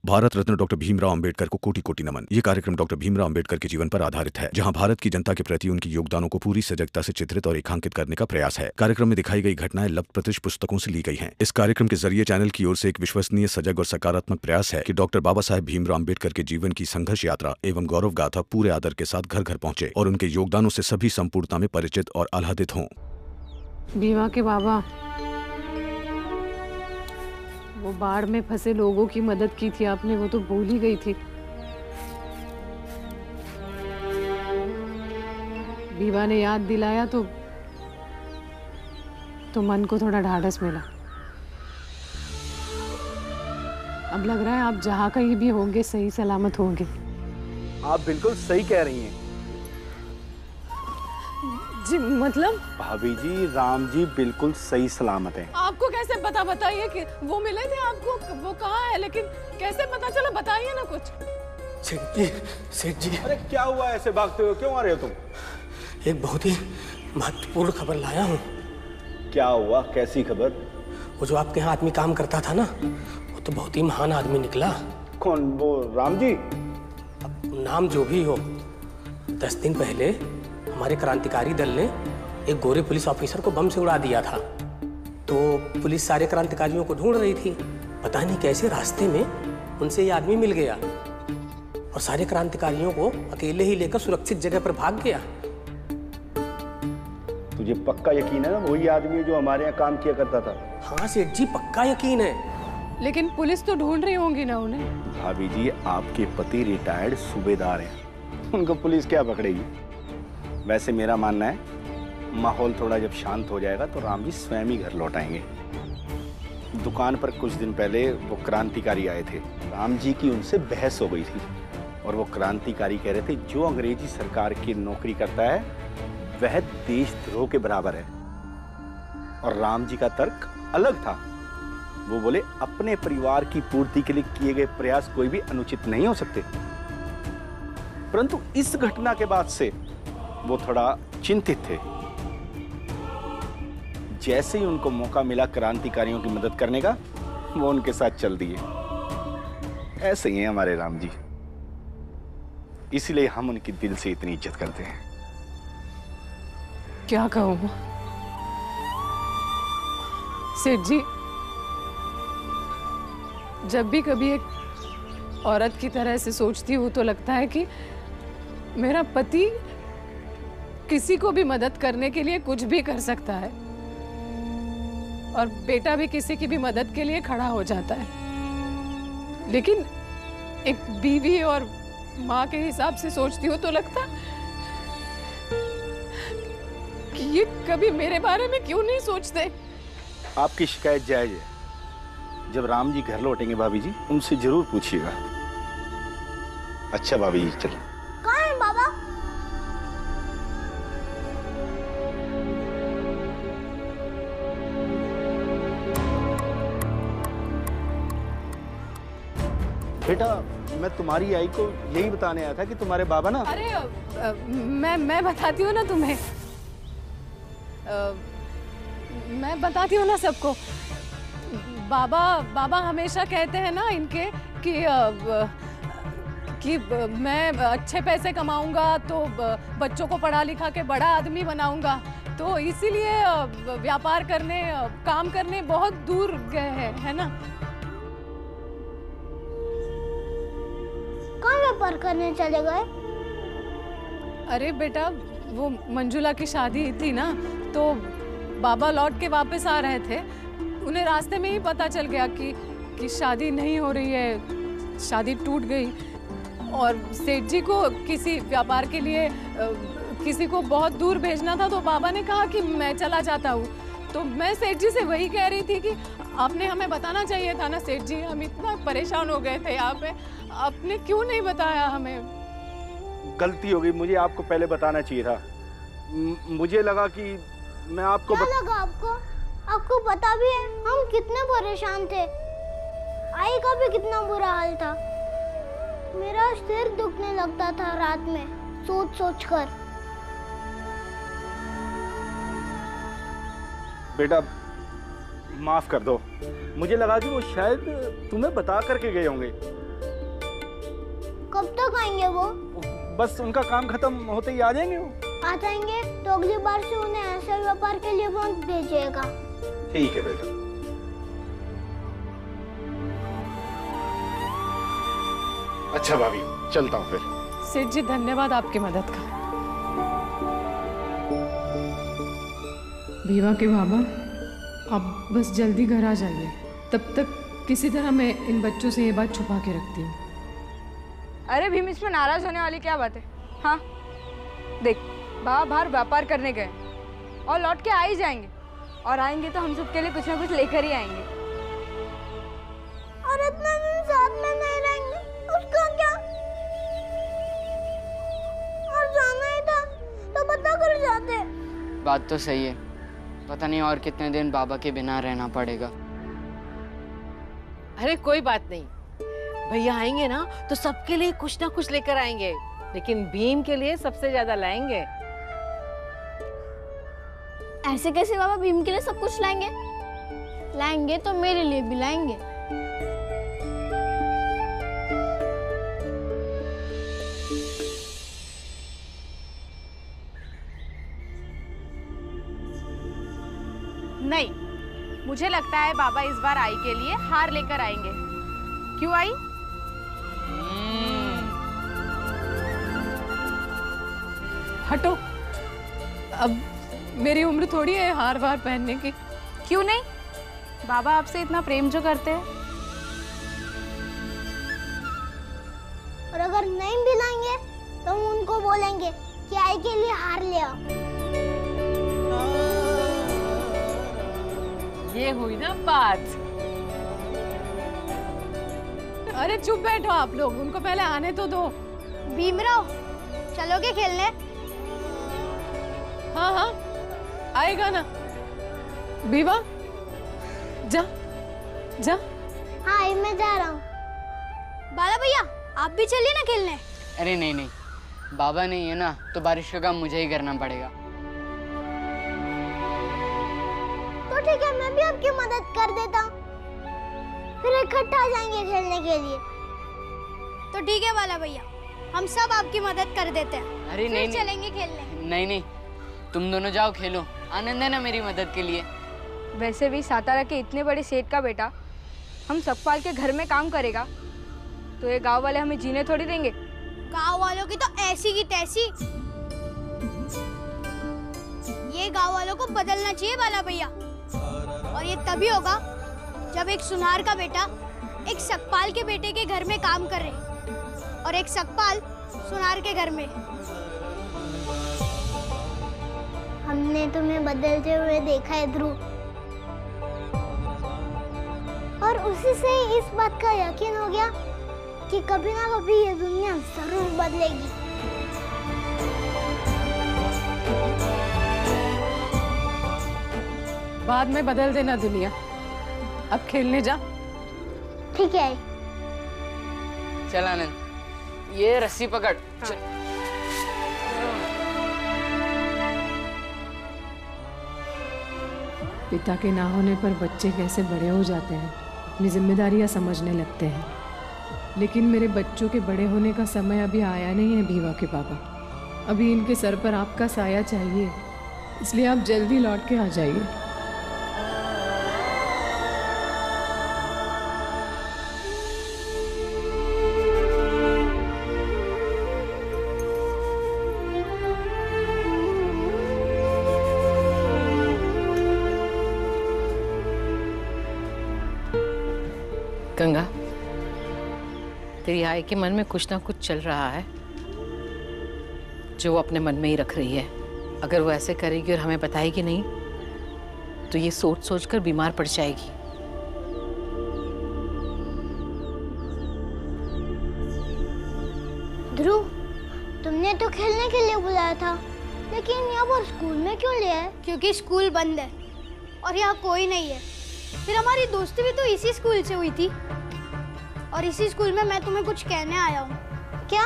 Bharat Ratna doctor Bhimrao Ambedkar को कोटि कोटि नमन। ये कार्यक्रम डॉक्टर भीमराव अंबेडकर के जीवन पर आधारित है, जहां भारत की जनता के प्रति उनके योगदानों को पूरी सजगता से चित्रित और रेखांकित करने का प्रयास है। कार्यक्रम में दिखाई गई घटनाएं लब्ध प्रतिष्ठ पुस्तकों से ली गई हैं। इस कार्यक्रम के जरिए चैनल की ओर से एक विश्वसनीय, सजग और सकारात्मक प्रयास है कि डॉक्टर बाबा साहेब भीमराव अंबेडकर के जीवन की संघर्ष यात्रा एवं गौरव गाथा पूरे आदर के साथ घर घर पहुंचे और उनके योगदानों से सभी संपूर्णता में परिचित और आह्लादित हों। भीमा के बाबा, वो बाढ़ में फंसे लोगों की मदद की थी आपने, वो तो भूल ही गई थी। भीमा ने याद दिलाया तो मन को थोड़ा ढाढ़स मिला। अब लग रहा है आप जहाँ कहीं भी होंगे सही सलामत होंगे। आप बिल्कुल सही कह रही हैं जी। मतलब भाभी जी, राम जी बिल्कुल सही सलामत हैं। आपको कैसे पता? बताइए कि वो मिले थे आपको, वो कहाँ है, लेकिन कैसे पता चला? बताइए ना कुछ। सेठ जी। अरे क्या हुआ, ऐसे भागते हुए क्यों आ रहे हो तुम? एक बहुत ही महत्वपूर्ण खबर लाया हूँ। क्या हुआ, कैसी खबर? वो जो आपके यहाँ आदमी काम करता था ना, वो तो बहुत ही महान आदमी निकला। कौन? वो राम जी? अब नाम जो भी हो, 10 दिन पहले हमारे क्रांतिकारी दल ने एक गोरे पुलिस ऑफिसर को बम से उड़ा दिया था। तो पुलिस सारे क्रांतिकारियों को ढूंढ रही थी। पता नहीं कैसे रास्ते में उनसे ये आदमी मिल गया और सारे क्रांतिकारियों को अकेले ही लेकर सुरक्षित जगह पर भाग गया। तुझे पक्का यकीन है ना वही आदमी है जो हमारे यहाँ काम किया करता था? हाँ सेठ जी, पक्का यकीन है। लेकिन पुलिस तो ढूंढ रही होंगी ना उन्हें। भाभी जी, आपके पति रिटायर्ड सूबेदार हैं, उनको पुलिस क्या पकड़ेगी? वैसे मेरा मानना है माहौल थोड़ा जब शांत हो जाएगा तो राम जी स्वयं ही घर लौट आएंगे। दुकान पर कुछ दिन पहले वो क्रांतिकारी आए थे, राम जी की उनसे बहस हो गई थी और वो क्रांतिकारी कह रहे थे जो अंग्रेजी सरकार की नौकरी करता है वह देशद्रोह के बराबर है। और राम जी का तर्क अलग था। वो बोले अपने परिवार की पूर्ति के लिए किए गए प्रयास कोई भी अनुचित नहीं हो सकते। परंतु इस घटना के बाद से वो थोड़ा चिंतित थे। जैसे ही उनको मौका मिला क्रांतिकारियों की मदद करने का, वो उनके साथ चल दिए। ऐसे ही हैं हमारे राम जी, इसीलिए हम उनकी दिल से इतनी इज्जत करते हैं। क्या कहूं सेठ जी, जब भी कभी एक औरत की तरह से सोचती हूँ तो लगता है कि मेरा पति किसी को भी मदद करने के लिए कुछ भी कर सकता है और बेटा भी किसी की भी मदद के लिए खड़ा हो जाता है। लेकिन एक बीवी और माँ के हिसाब से सोचती हूँ तो लगता कि ये कभी मेरे बारे में क्यों नहीं सोचते। आपकी शिकायत जायज है। जब राम जी घर लौटेंगे भाभी जी, उनसे जरूर पूछिएगा। अच्छा भाभी जी, चलो। कहाँ है बाबा? बेटा, मैं तुम्हारी आई को यही बताने आया था कि तुम्हारे बाबा ना। अरे मैं बताती हूँ ना तुम्हें। मैं बताती हूँ ना सबको। बाबा हमेशा कहते हैं ना इनके कि मैं अच्छे पैसे कमाऊंगा तो बच्चों को पढ़ा लिखा के बड़ा आदमी बनाऊंगा, तो इसीलिए व्यापार करने, काम करने बहुत दूर गए हैं, है ना। कहाँ व्यापार करने चले गए? अरे बेटा, वो मंजुला की शादी थी ना, तो बाबा लौट के वापस आ रहे थे। उन्हें रास्ते में ही पता चल गया कि शादी नहीं हो रही है, शादी टूट गई। और सेठ जी को किसी व्यापार के लिए किसी को बहुत दूर भेजना था, तो बाबा ने कहा कि मैं चला जाता हूँ। तो मैं सेठ जी से वही कह रही थी कि आपने हमें बताना चाहिए था ना सेठ जी, हम इतना परेशान हो गए थे यहाँ पे, आपने क्यों नहीं बताया हमें? गलती हो गई, मुझे आपको पहले बताना चाहिए था। मुझे लगा कि मैं आपको क्या लगा आपको? आपको पता भी है हम कितने परेशान थे। आई का भी कितना बुरा हाल था। मेरा सिर दुखने लगता था रात में सोच सोच कर। बेटा माफ कर दो, मुझे लगा कि वो शायद तुम्हें बता करके गए होंगे। कब तक आएंगे वो? बस उनका काम खत्म होते ही आ जाएंगे वो। आ जाएंगे तो अगली बार से उन्हें ऐसे व्यापार के लिए मत भेजिएगा। ठीक है बेटा। अच्छा भाभी, चलता हूँ फिर। सेठ जी धन्यवाद आपकी मदद का। भीवा के बाबा, आप बस जल्दी घर आ जाइए। तब तक किसी तरह मैं इन बच्चों से ये बात छुपा के रखती हूँ। अरे भीम, इसमें नाराज होने वाली क्या बात है? हाँ देख, बाबा बाहर व्यापार करने गए और लौट के आ ही जाएंगे, और आएंगे तो हम सबके लिए कुछ ना कुछ लेकर ही आएंगे। और इतना दिन साथ में नहीं रहेंगे, उसका क्या? और जाना ही था तो पता कर जाते। बात तो सही है, पता नहीं और कितने दिन बाबा के बिना रहना पड़ेगा। अरे कोई बात नहीं, भैया आएंगे ना तो सबके लिए कुछ ना कुछ लेकर आएंगे, लेकिन भीम के लिए सबसे ज्यादा लाएंगे। ऐसे कैसे बाबा भीम के लिए सब कुछ लाएंगे? लाएंगे तो मेरे लिए भी लाएंगे। नहीं, मुझे लगता है बाबा इस बार आई के लिए हार लेकर आएंगे। क्यों आई? हटो, अब मेरी उम्र थोड़ी है हार वार पहनने की। क्यों नहीं? बाबा आपसे इतना प्रेम जो करते हैं। और अगर नहीं भी लाएंगे तो हम उनको बोलेंगे कि आई के लिए हार ले आओ। ये हुई ना बात। अरे चुप बैठो आप लोग, उनको पहले आने तो दो। भीमराव, चलोगे खेलने? हाँ हाँ, आएगा ना। भीवा, जा जा। हाँ, मैं जा रहा हूँ। बाला भैया, आप भी चलिए ना खेलने। अरे नहीं नहीं, बाबा नहीं है ना तो बारिश का काम मुझे ही करना पड़ेगा। तो ठीक है, मैं भी आपकी मदद कर देता हूँ, फिर इकट्ठा आ जाएंगे खेलने के लिए। तो ठीक है बाला भैया, हम सब आपकी मदद कर देते हैं। अरे नहीं नहीं, चलेंगे खेलने। नहीं नहीं, तुम दोनों जाओ खेलो, आनंद है ना मेरी मदद के लिए। वैसे भी सातारा के इतने बड़े सेठ का बेटा हम सकपाल के घर में काम करेगा तो ये गांव वाले हमें जीने थोड़ी देंगे। गांव वालों की तो ऐसी की तैसी। ये गांव वालों को बदलना चाहिए बाला भैया, और ये तभी होगा जब एक सुनार का बेटा एक सकपाल के बेटे के घर में काम करे और एक सकपाल सुनार के घर में। हमने तुम्हें बदलते हुए देखा है ध्रुव, और उसी से ही इस बात का यकीन हो गया कि कभी ना कभी ये दुनिया जरूर बदलेगी। बाद में बदल देना दुनिया, अब खेलने जा। ठीक है। चल आनंद, ये रस्सी पकड़। चल। पिता के ना होने पर बच्चे कैसे बड़े हो जाते हैं, अपनी जिम्मेदारियां समझने लगते हैं। लेकिन मेरे बच्चों के बड़े होने का समय अभी आया नहीं है भीवा के पापा। अभी इनके सर पर आपका साया चाहिए, इसलिए आप जल्दी लौट के आ जाइए। गंगा, तेरी आय के मन में कुछ ना कुछ चल रहा है जो वो अपने मन में ही रख रही है। अगर वो ऐसे करेगी और हमें बताएगी नहीं तो ये सोच सोच कर बीमार पड़ जाएगी। ध्रुव, तुमने तो खेलने के लिए बुलाया था, लेकिन यहाँ पर स्कूल में क्यों ले आए? क्योंकि स्कूल बंद है और यहाँ कोई नहीं है। फिर हमारी दोस्ती भी तो इसी स्कूल से हुई थी, और इसी स्कूल में मैं तुम्हें कुछ कहने आया हूँ। क्या?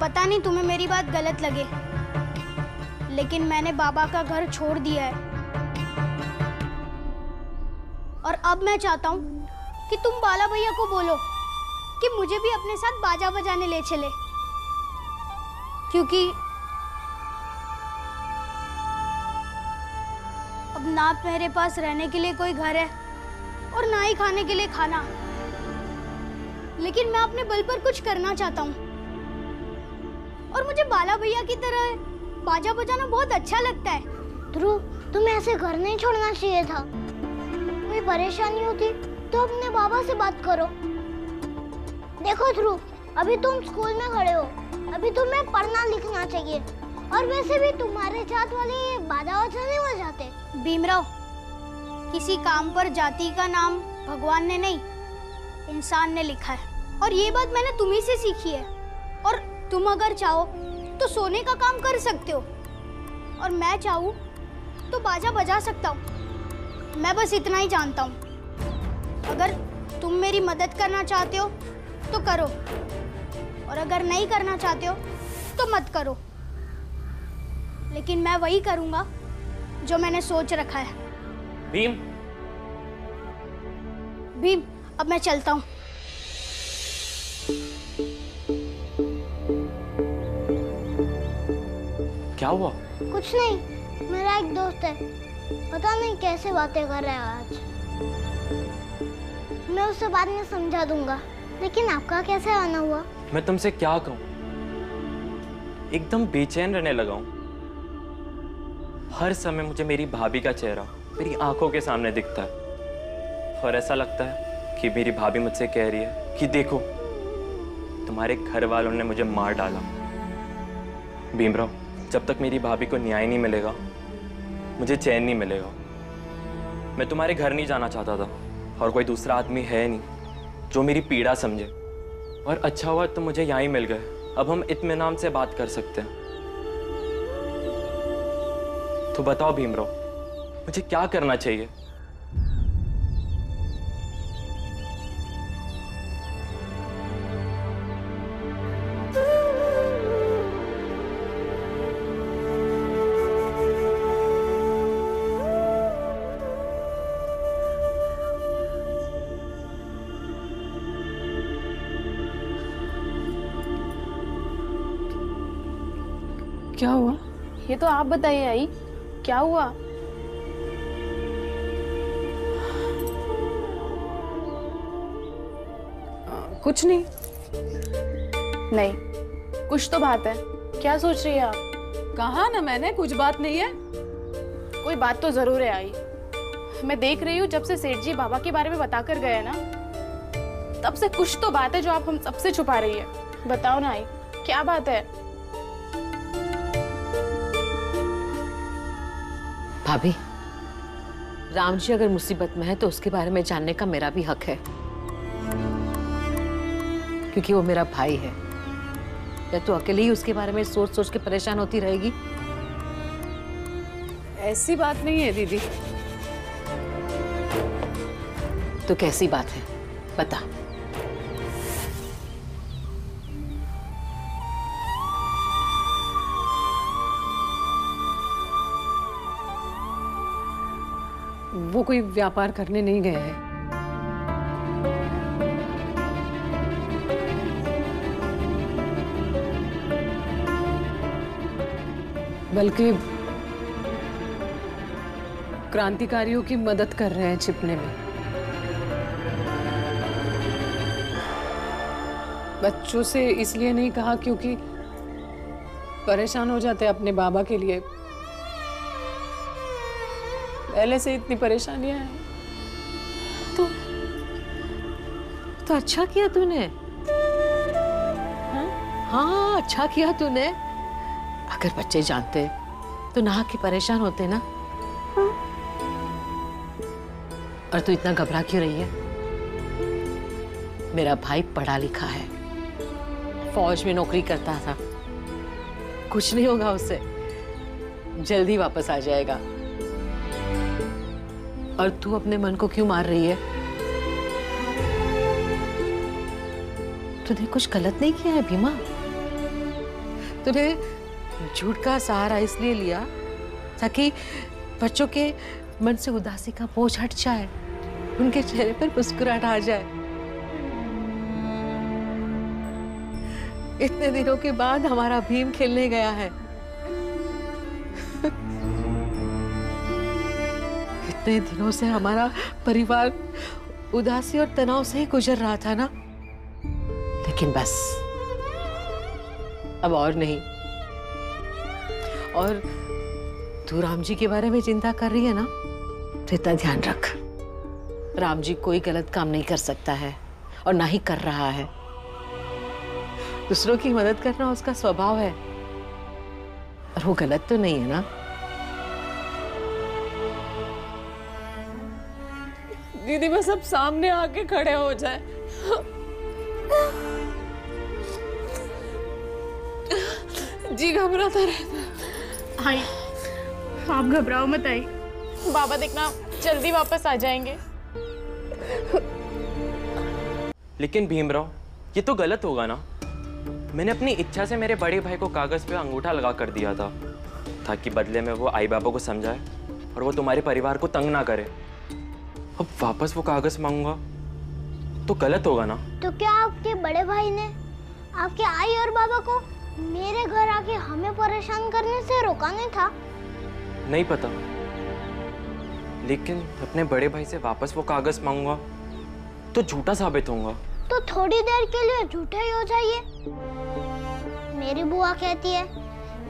पता नहीं तुम्हें मेरी बात गलत लगे, लेकिन मैंने बाबा का घर छोड़ दिया है, और अब मैं चाहता हूँ कि तुम बाला भैया को बोलो कि मुझे भी अपने साथ बाजा बजाने ले चले, क्योंकि अब ना मेरे पास रहने के लिए कोई घर है और ना ही खाने के लिए खाना। लेकिन मैं अपने बल पर कुछ करना चाहता हूँ और मुझे बाला भैया की तरह बाजा बजाना बहुत अच्छा लगता है। ध्रुव, तुम्हें ऐसे घर नहीं छोड़ना चाहिए था। कोई परेशानी होती तो अपने बाबा से बात करो। देखो ध्रुव, अभी तुम स्कूल में खड़े हो, अभी तुम्हें पढ़ना लिखना चाहिए। और वैसे भी तुम्हारे जात वाले बाजा बजाने में जाते। भीमराव, किसी काम पर जाति का नाम भगवान ने नहीं, इंसान ने लिखा है। और ये बात मैंने तुम्ही से सीखी है। और तुम अगर चाहो तो सोने का काम कर सकते हो, और मैं चाहूँ तो बाजा बजा सकता हूँ। मैं बस इतना ही जानता हूँ। अगर तुम मेरी मदद करना चाहते हो तो करो, और अगर नहीं करना चाहते हो तो मत करो। लेकिन मैं वही करूँगा जो मैंने सोच रखा है। भीम, भीम, अब मैं चलता हूँ। क्या हुआ? कुछ नहीं, मेरा एक दोस्त है, पता नहीं कैसे बातें कर रहा है आज। मैं उसे बाद में समझा दूंगा। लेकिन आपका कैसे आना हुआ? मैं तुमसे क्या कहूँ, एकदम बेचैन रहने लगा हूँ। हर समय मुझे मेरी भाभी का चेहरा मेरी आंखों के सामने दिखता है, और ऐसा लगता है कि मेरी भाभी मुझसे कह रही है कि देखो, तुम्हारे घर वालों ने मुझे मार डाला। भीमराव, जब तक मेरी भाभी को न्याय नहीं मिलेगा मुझे चैन नहीं मिलेगा। मैं तुम्हारे घर नहीं जाना चाहता था, और कोई दूसरा आदमी है नहीं जो मेरी पीड़ा समझे। और अच्छा हुआ तुम मुझे यहाँ ही मिल गए। अब हम इत्मीनान से बात कर सकते हैं। तो बताओ भीमराव, मुझे क्या करना चाहिए? क्या हुआ? ये तो आप बताइए आई, क्या हुआ? कुछ नहीं। नहीं, कुछ तो बात है। क्या सोच रही है आप? कहा ना मैंने, कुछ बात नहीं है। कोई बात तो जरूर है आई। मैं देख रही हूँ जब से सेठ जी बाबा के बारे में बता कर गए ना, तब से कुछ तो बात है जो आप हम सबसे छुपा रही है। बताओ ना आई, क्या बात है? भाभी, राम जी अगर मुसीबत में है तो उसके बारे में जानने का मेरा भी हक है, क्योंकि वो मेरा भाई है। या तो अकेले ही उसके बारे में सोच सोच के परेशान होती रहेगी? ऐसी बात नहीं है दीदी। तो कैसी बात है, बता। वो कोई व्यापार करने नहीं गए हैं। बल्कि क्रांतिकारियों की मदद कर रहे हैं छिपने में। बच्चों से इसलिए नहीं कहा क्योंकि परेशान हो जाते अपने बाबा के लिए। पहले से इतनी परेशानियां हैं। तो अच्छा किया तूने। हाँ, अच्छा किया तूने। अगर बच्चे जानते तो नाहक के परेशान होते ना। और तू इतना घबरा क्यों रही है? मेरा भाई पढ़ा लिखा है, फौज में नौकरी करता था। कुछ नहीं होगा उससे, जल्दी वापस आ जाएगा। और तू अपने मन को क्यों मार रही है? तूने कुछ गलत नहीं किया है भीमा। तूने झूठ का सहारा इसलिए लिया ताकि बच्चों के मन से उदासी का बोझ हट जाए, उनके चेहरे पर मुस्कुराहट आ जाए। इतने दिनों के बाद हमारा भीम खेलने गया है। इतने दिनों से हमारा परिवार उदासी और तनाव से ही गुजर रहा था ना, लेकिन बस अब और नहीं। और तू राम जी के बारे में चिंता कर रही है ना, तो इतना ध्यान रख, राम जी कोई गलत काम नहीं कर सकता है और ना ही कर रहा है। दूसरों की मदद करना उसका स्वभाव है और वो गलत तो नहीं है ना। दीदी बस अब सामने आके खड़े हो जाए। जी घबराता रहता। आई, आप घबराओ मत आई, बाबा देखना जल्दी वापस आ जाएंगे। लेकिन भीमराव, ये तो गलत होगा ना। मैंने अपनी इच्छा से मेरे बड़े भाई को कागज पे अंगूठा लगा कर दिया था ताकि बदले में वो आई बाबा को समझाए और वो तुम्हारे परिवार को तंग ना करे। अब वापस वो कागज मांगूंगा तो गलत होगा ना। तो क्या आपके बड़े भाई ने आपके आई और बाबा को मेरे घर आके हमें परेशान करने से रोका नहीं था? नहीं पता, लेकिन अपने बड़े भाई से वापस वो कागज मांगूंगा तो झूठा साबित होऊंगा। तो थोड़ी देर के लिए झूठे ही हो जाइए। मेरी बुआ कहती है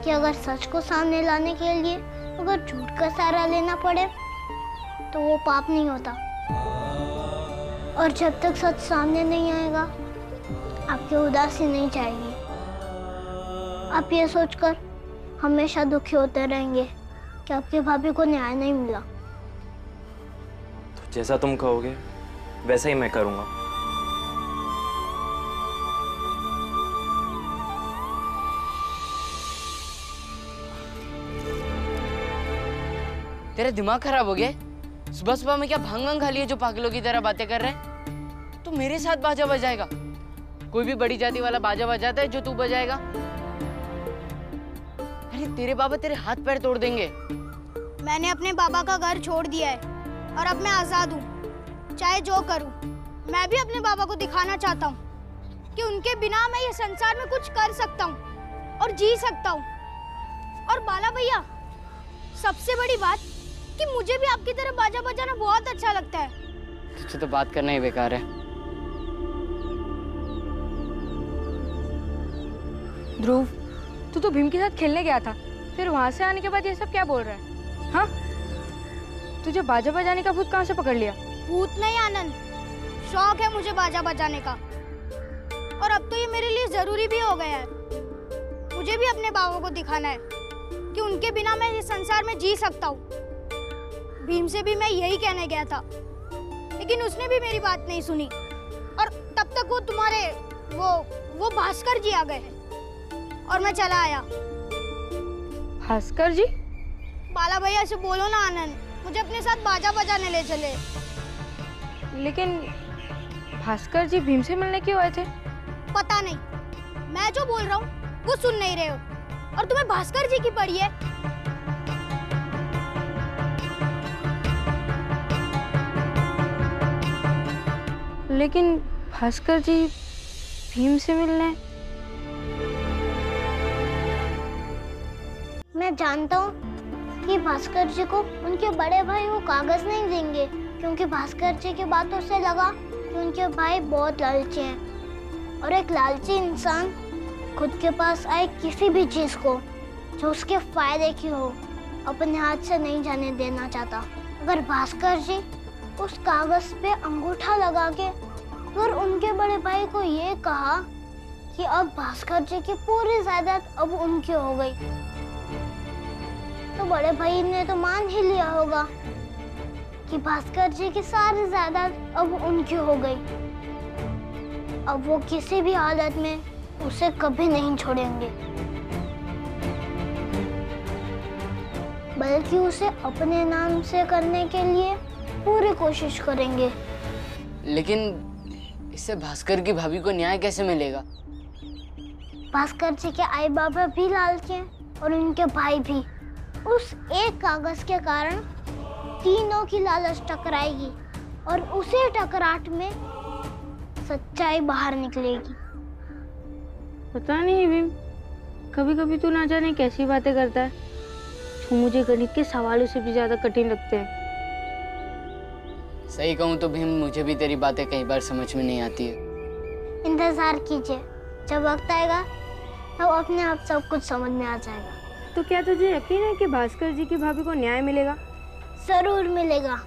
कि अगर सच को सामने लाने के लिए अगर झूठ का सहारा लेना पड़े तो वो पाप नहीं होता। और जब तक सच सामने नहीं आएगा आपकी उदासी नहीं जाएगी। आप ये सोचकर हमेशा दुखी होते रहेंगे कि आपकी भाभी को न्याय नहीं मिला। तो जैसा तुम कहोगे वैसा ही मैं करूंगा। तेरा दिमाग खराब हो गया? सुबह सुबह में क्या भांग वांग खा लिया जो पागलों की तरह बातें कर रहे हैं? तो मेरे साथ बाजा बजाएगा? कोई भी बड़ी जाति वाला बाजा बजाता है जो तू बजाएगा? अरे तेरे बाबा तेरे हाथ पैर तोड़ देंगे। मैंने अपने बाबा का घर छोड़ दिया है और अब मैं आजाद हूँ। चाहे जो करूँ, मैं भी अपने बाबा को दिखाना चाहता हूँ कि उनके बिना मैं ये संसार में कुछ कर सकता हूँ और जी सकता हूँ। और बाला भैया, सबसे बड़ी बात कि मुझे भी आपकी तरह बाजा बजाना बहुत अच्छा लगता है। तुझसे तो बात करना ही बेकार है। ध्रुव, तू तो भीम के साथ खेलने गया था, फिर वहां से आने के बाद ये सब क्या बोल रहा है? हाँ, तुझे बाजा बजाने का भूत कहाँ से पकड़ लिया? भूत नहीं आनंद, शौक है मुझे बाजा बजाने का। और अब तो ये मेरे लिए जरूरी भी हो गया है। मुझे भी अपने बाबा को दिखाना है कि उनके बिना मैं इस संसार में जी सकता हूँ। भीम से भी मैं यही कहने गया था, लेकिन उसने भी मेरी बात नहीं सुनी। और तब तक वो तुम्हारे वो भास्कर जी आ गए और मैं चला आया। भास्कर जी? बाला भैया से बोलो ना आनंद, मुझे अपने साथ बाजा बजाने ले चले। लेकिन भास्कर जी भीम से मिलने क्यों आए थे? पता नहीं, मैं जो बोल रहा हूँ वो सुन नहीं रहे हो और तुम्हें भास्कर जी की पड़ी है। लेकिन भास्कर जी भीम से मिलने? मैं जानता हूँ कि भास्कर जी को उनके बड़े भाई वो कागज नहीं देंगे, क्योंकि भास्कर जी की बातों से लगा कि उनके भाई बहुत लालची हैं। और एक लालची इंसान खुद के पास आए किसी भी चीज को जो उसके फायदे की हो अपने हाथ से नहीं जाने देना चाहता। अगर भास्कर जी उस कागज पे अंगूठा लगा के अगर उनके बड़े भाई को ये कहा कि अब भास्कर जी की पूरी जायदाद अब उनकी हो गई, तो बड़े भाई ने तो मान ही लिया होगा कि भास्कर जी की सारी जायदाद अब उनकी हो गई। अब वो किसी भी हालत में उसे कभी नहीं छोड़ेंगे, बल्कि उसे अपने नाम से करने के लिए पूरी कोशिश करेंगे। लेकिन इससे भास्कर की भाभी को न्याय कैसे मिलेगा? भास्कर जी के आई बाबा भी लालची हैं और उनके भाई भी। उस एक कागज के कारण तीनों की लालच टकराएगी और उसी टकराट में सच्चाई बाहर निकलेगी। पता नहीं भीम, कभी कभी तू ना जाने कैसी बातें करता है जो मुझे गणित के सवालों से भी ज्यादा कठिन लगते हैं। सही कहूँ तो भीम, मुझे भी तेरी बातें कई बार समझ में नहीं आती है। इंतजार कीजिए, जब वक्त आएगा तब अपने आप सब कुछ समझ में आ जाएगा। तो क्या तुझे यकीन है कि भास्कर जी की भाभी को न्याय मिलेगा? जरूर मिलेगा।